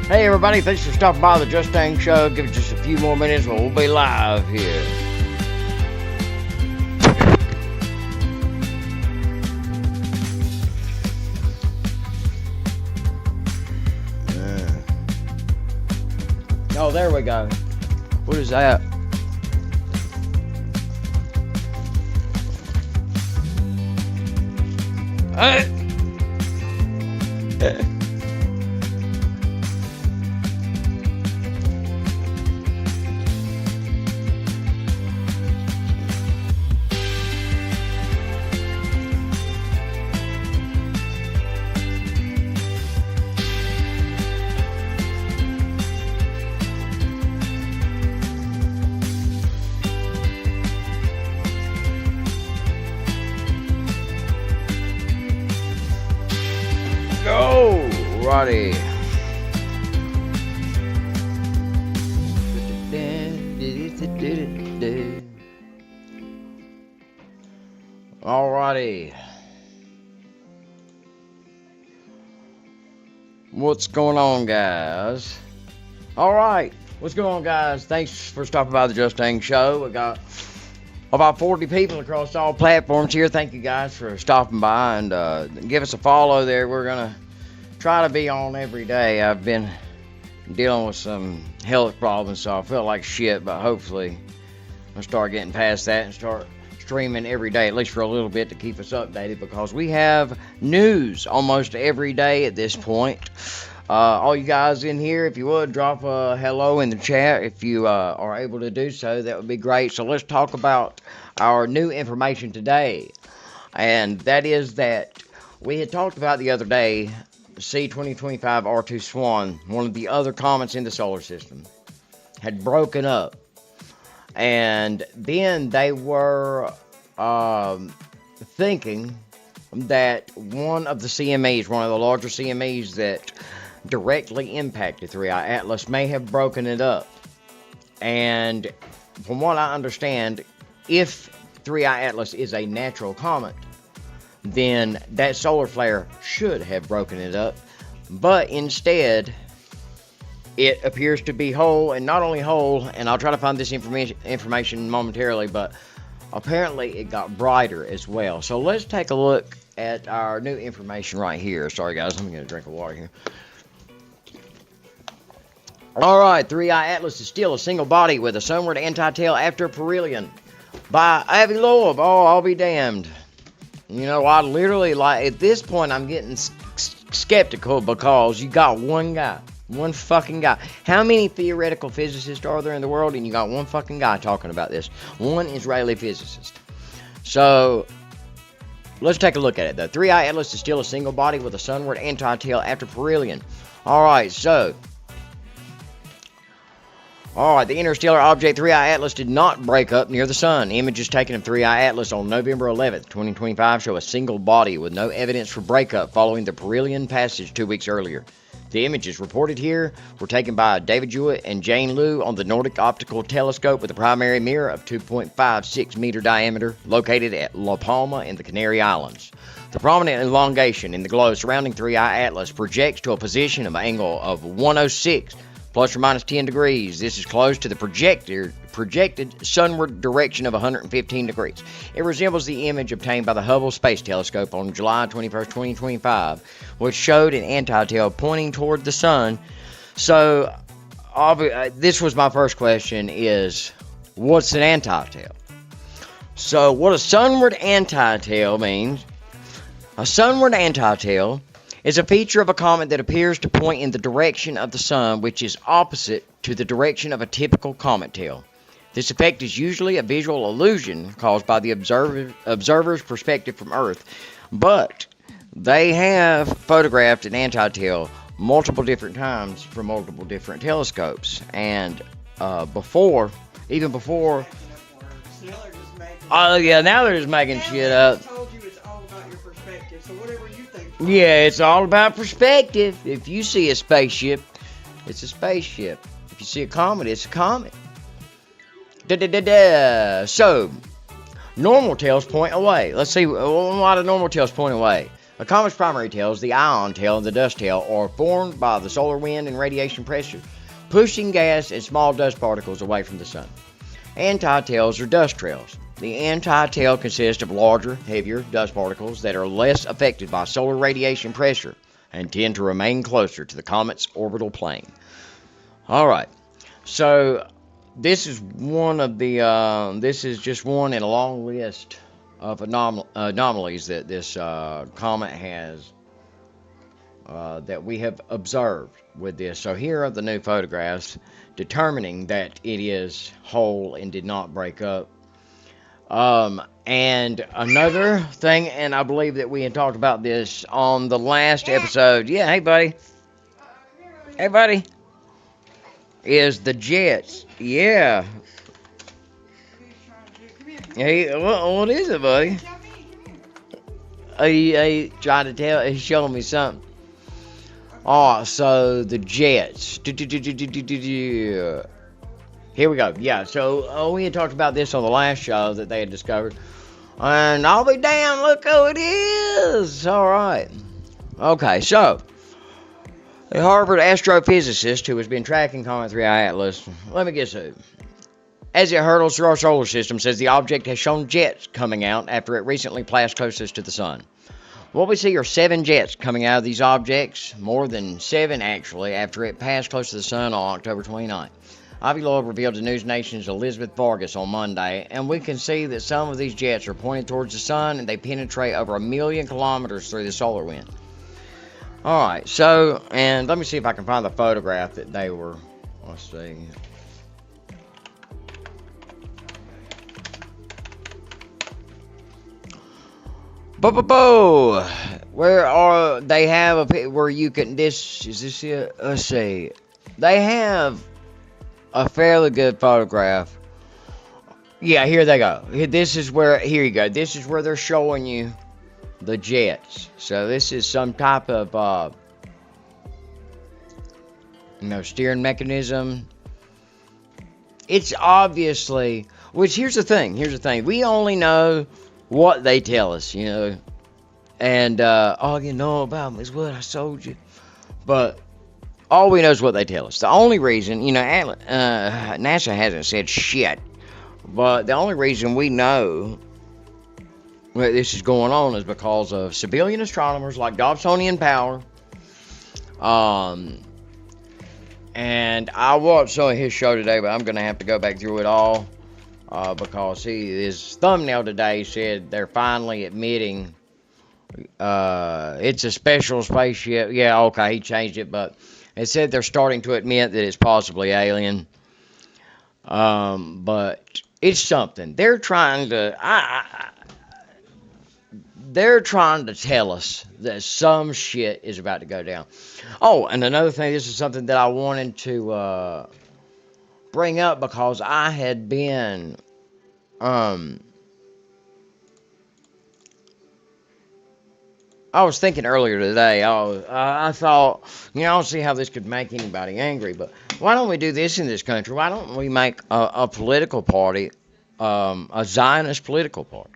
Hey everybody, thanks for stopping by the Justang show. Give it just a few more minutes and we'll be live here. Oh, there we go. What is that? Alrighty. Alrighty. What's going on, guys? Alright. What's going on, guys? Thanks for stopping by the Justang show. We got about 40 people across all platforms here. Thank you guys for stopping by and give us a follow there. We're gonna try to be on every day. I've been dealing with some health problems, so I feel like shit, but hopefully I'll start getting past that and start streaming every day, at least for a little bit, to keep us updated, because we have news almost every day at this point. All you guys in here, if you would, drop a hello in the chat if you are able to do so. That would be great. So let's talk about our new information today, and that is that we had talked about the other day C2025 R2 Swan, one of the other comets in the solar system, had broken up. And then they were thinking that one of the CMEs, one of the larger CMEs that directly impacted 3i Atlas, may have broken it up. And from what I understand, if 3i Atlas is a natural comet, then that solar flare should have broken it up, but instead it appears to be whole, and not only whole, and I'll try to find this information momentarily, but apparently it got brighter as well. So let's take a look at our new information right here. Sorry guys, let me get a drink of water here. Alright, 3i Atlas is still a single body with a sunward anti-tail after perihelion by Avi Loeb. Oh, I'll be damned. You know, I literally, like, at this point, I'm getting skeptical, because you got one guy, one fucking guy. How many theoretical physicists are there in the world? And you got one fucking guy talking about this. One Israeli physicist. So, let's take a look at it. The 3i Atlas is still a single body with a sunward anti-tail after perihelion. Alright, so Alright, the interstellar object 3i Atlas did not break up near the sun. Images taken of 3i Atlas on November 11th, 2025 show a single body with no evidence for breakup following the perihelion passage 2 weeks earlier. The images reported here were taken by David Jewett and Jane Liu on the Nordic Optical Telescope with a primary mirror of 2.56 meter diameter located at La Palma in the Canary Islands. The prominent elongation in the glow surrounding 3i Atlas projects to a position of angle of 106 plus or minus 10 degrees. This is close to the projected sunward direction of 115 degrees. It resembles the image obtained by the Hubble Space Telescope on July 21st, 2025, which showed an anti-tail pointing toward the sun. So, this was my first question, is what's an anti-tail? So, what a sunward anti-tail means, a sunward anti-tail is a feature of a comet that appears to point in the direction of the sun, which is opposite to the direction of a typical comet tail. This effect is usually a visual illusion caused by the observer's perspective from Earth, but they have photographed an anti-tail multiple different times from multiple different telescopes, and even before. Oh yeah, now they're just making shit up. Yeah, it's all about perspective. If you see a spaceship, it's a spaceship. If you see a comet, it's a comet. So, normal tails point away. Let's see, why do normal tails point away? A comet's primary tails, the ion tail and the dust tail, are formed by the solar wind and radiation pressure, pushing gas and small dust particles away from the sun. Anti-tails are dust trails. The anti-tail consists of larger, heavier dust particles that are less affected by solar radiation pressure and tend to remain closer to the comet's orbital plane. All right, so this is one of the this is just one in a long list of anomalies that this comet has that we have observed with this. So here are the new photographs determining that it is whole and did not break up. And another thing, and I believe that we had talked about this on the last episode. Yeah, hey buddy. Hey buddy. Is the jets. Yeah. Hey, what is it, buddy? He trying to tell. He's showing me something. Oh, so the jets. Here we go. Yeah, so we had talked about this on the last show that they had discovered. And I'll be damned, look who it is. All right. Okay, so a Harvard astrophysicist who has been tracking Comet 3I Atlas, let me guess who, as it hurtles through our solar system, says the object has shown jets coming out after it recently passed closest to the sun. What we see are 7 jets coming out of these objects, more than 7 actually, after it passed close to the sun on October 29th. Ivy Lloyd revealed to News Nation's Elizabeth Vargas on Monday, and we can see that some of these jets are pointed towards the sun and they penetrate over 1 million kilometers through the solar wind. Alright, so, and let me see if I can find the photograph that they were, let's see. Where are they have a where you can this is this it? Let's see. They have a fairly good photograph. Yeah, here they go. This is where here you go. This is where they're showing you the jets. So this is some type of steering mechanism. It's obviously, which here's the thing. We only know what they tell us, and all you know about them is what I told you. But all we know is what they tell us. The only reason, NASA hasn't said shit, but the only reason we know that this is going on is because of civilian astronomers like Dobsonian Power. And I watched some of his show today, but I'm going to have to go back through it all. Because his thumbnail today said they're finally admitting it's a special spaceship. Yeah, okay, he changed it, but it said they're starting to admit that it's possibly alien. But it's something. They're trying to tell us that some shit is about to go down. Oh, and another thing, this is something that I wanted to bring up because I had been I was thinking earlier today, I thought, I don't see how this could make anybody angry, but why don't we do this in this country? Why don't we make a political party, a Zionist political party?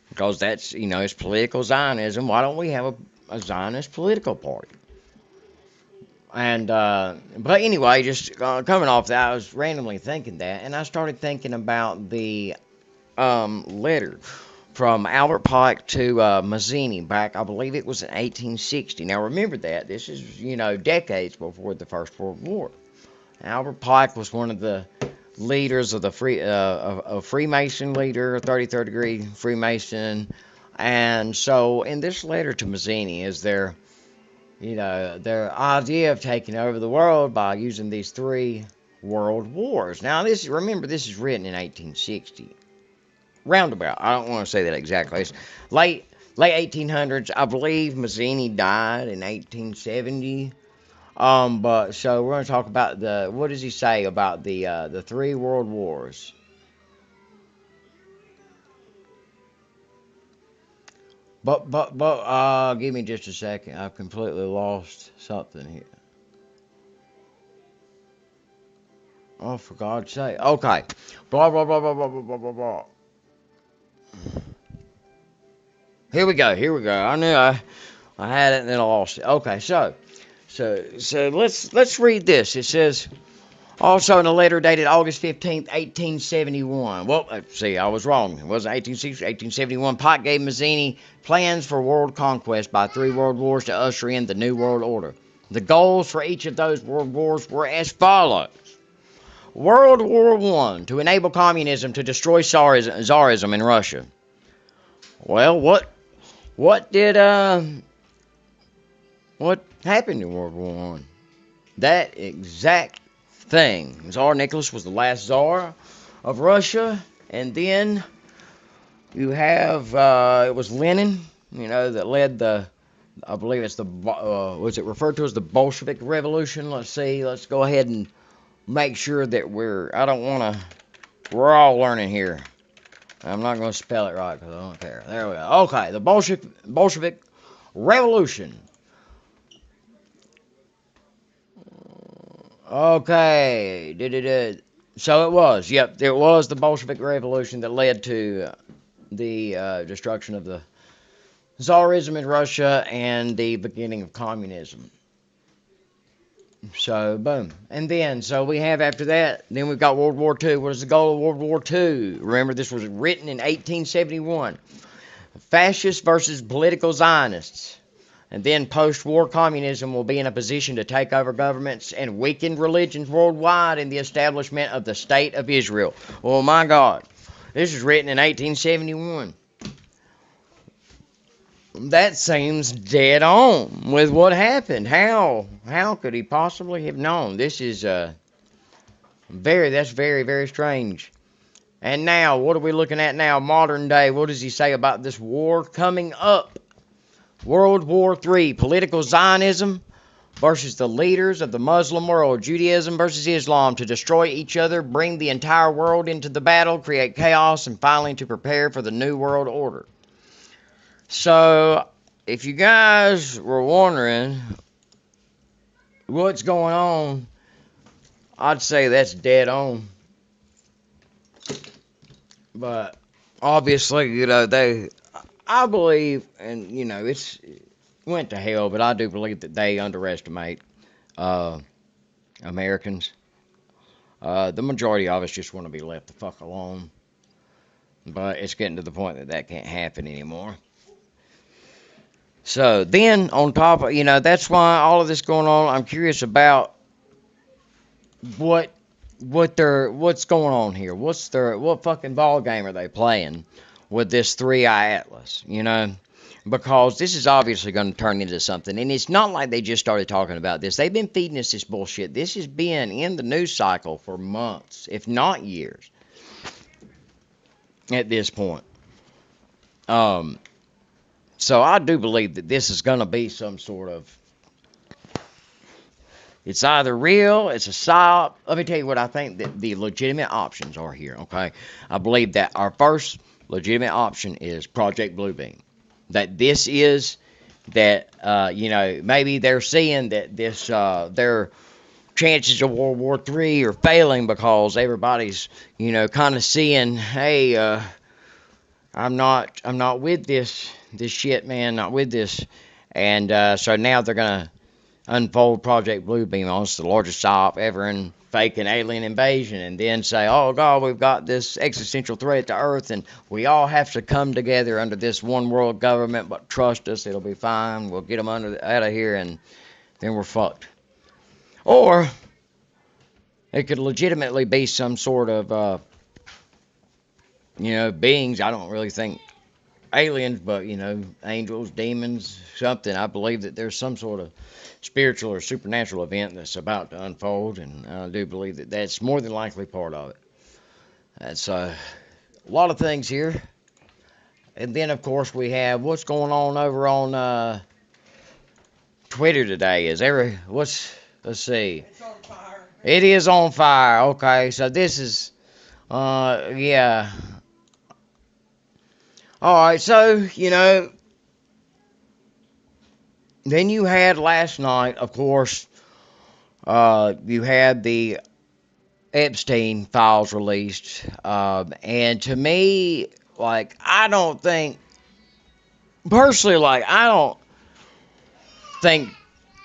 Because that's, it's political Zionism. Why don't we have a Zionist political party? And, but anyway, just coming off that, I was randomly thinking that, and I started thinking about the letter from Albert Pike to Mazzini back, I believe it was in 1860. Now remember that. This is, decades before the First World War. Albert Pike was one of the leaders of the Freemason leader, 33rd degree Freemason. And so in this letter to Mazzini is their idea of taking over the world by using these 3 world wars. Now remember this is written in 1860. Roundabout. I don't want to say that exactly. It's late 1800s. I believe Mazzini died in 1870. But so we're going to talk about what does he say about the 3 world wars? But give me just a second. I've completely lost something here. Oh, for God's sake. Okay. Blah blah blah blah blah blah blah blah. Here we go. Here we go. I knew I had it and then I lost it. Okay, so let's read this. It says also in a letter dated August 15th, 1871. Well, see, I was wrong. It wasn't 1860, 1871. Pike gave Mazzini plans for world conquest by 3 world wars to usher in the New World Order. The goals for each of those world wars were as follows. World War I, to enable communism to destroy Tsarism in Russia. Well, what did what happened in World War One? That exact thing. Tsar Nicholas was the last Tsar of Russia, and then you have it was Lenin, that led the. I believe it's the was it referred to as the Bolshevik Revolution? Let's see. Let's go ahead and make sure that I don't want to. We're all learning here. I'm not going to spell it right because I don't care. There we go. Okay, the Bolshevik Revolution. Okay. So it was. Yep, it was the Bolshevik Revolution that led to the destruction of the Tsarism in Russia and the beginning of communism. So, boom. And then, so we have after that, then we've got World War II. What is the goal of World War II? Remember, this was written in 1871. Fascists versus political Zionists. And then post-war communism will be in a position to take over governments and weaken religions worldwide in the establishment of the State of Israel. Oh my God. This was written in 1871. That seems dead on with what happened. How could he possibly have known? This is that's very, very strange. And now, what are we looking at now? Modern day. What does he say about this war coming up? World War III, political Zionism versus the leaders of the Muslim world, Judaism versus Islam, to destroy each other, bring the entire world into the battle, create chaos, and finally to prepare for the New World Order. So, if you guys were wondering what's going on, I'd say that's dead on. But obviously, I believe, and it went to hell, but I do believe that they underestimate Americans. The majority of us just want to be left the fuck alone. But it's getting to the point that can't happen anymore. So then, on top of, that's why all of this going on, I'm curious about what's going on here. What fucking ball game are they playing with this 3-eye atlas, Because this is obviously going to turn into something. And it's not like they just started talking about this. They've been feeding us this bullshit. This has been in the news cycle for months, if not years, at this point. So I do believe that this is going to be some sort of, it's either real, it's a psyop. Let me tell you what I think that the legitimate options are here, okay? I believe that our first legitimate option is Project Bluebeam. That this is, that, maybe they're seeing that this, their chances of World War III are failing because everybody's, kind of seeing, hey, I'm not with this shit, man, not with this. And so now they're going to unfold Project Bluebeam on us, the largest psyop ever, in fake an alien invasion, and then say, oh God, we've got this existential threat to Earth, and we all have to come together under this one world government, but trust us, it'll be fine, we'll get them out of here, and then we're fucked. Or it could legitimately be some sort of, beings. I don't really think aliens, but, angels, demons, something. I believe that there's some sort of spiritual or supernatural event that's about to unfold, and I do believe that that's more than likely part of it. That's a lot of things here. And then, of course, we have what's going on over on Twitter today. Let's see. It's on fire. It is on fire. Okay, so this is, yeah. Alright, so, then you had last night, of course, you had the Epstein files released, and to me, I don't think personally, like, I don't think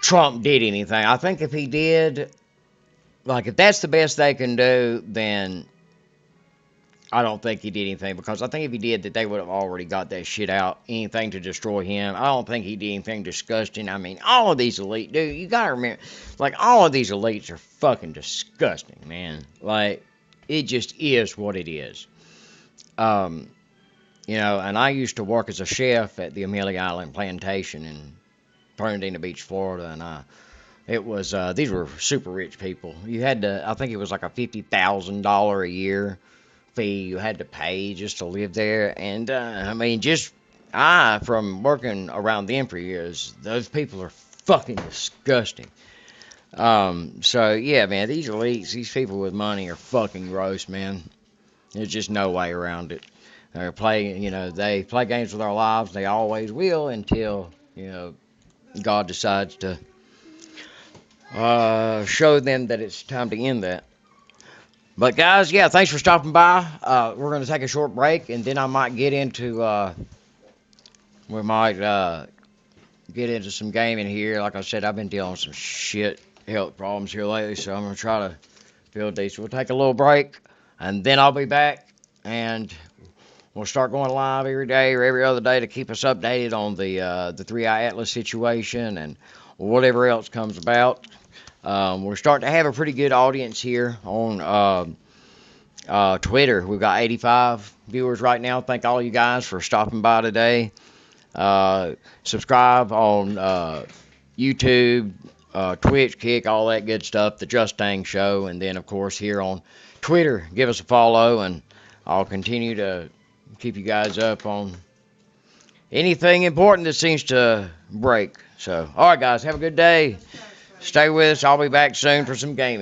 Trump did anything. I think if he did, like, if that's the best they can do, then I don't think he did anything, because I think if he did, that they would have already got that shit out. Anything to destroy him. I don't think he did anything disgusting. I mean, all of these elite, dude, you gotta remember, like, all of these elites are fucking disgusting, man. Like, it just is what it is. You know, and I used to work as a chef at the Amelia Island Plantation in Fernandina Beach, Florida, and it was these were super rich people. You had to, I think it was like a $50,000 a year fee you had to pay just to live there. And I mean, just from working around them for years, those people are fucking disgusting. So yeah, man, these elites, these people with money are fucking gross, man. There's just no way around it. They're playing, you know, they play games with our lives. They always will until, you know, God decides to show them that it's time to end that. But guys, yeah, thanks for stopping by. We're going to take a short break, and then I might get into, we might get into some gaming here. Like I said, I've been dealing with some shit health problems here lately, so I'm going to try to feel decent. We'll take a little break, and then I'll be back, and we'll start going live every day or every other day to keep us updated on the 3i Atlas situation and whatever else comes about. We're starting to have a pretty good audience here on Twitter. We've got 85 viewers right now. Thank all you guys for stopping by today. Subscribe on YouTube, Twitch, Kick, all that good stuff, the Justang Show. And then, of course, here on Twitter, give us a follow, and I'll continue to keep you guys up on anything important that seems to break. So, all right, guys, have a good day. Stay with us. I'll be back soon for some gaming.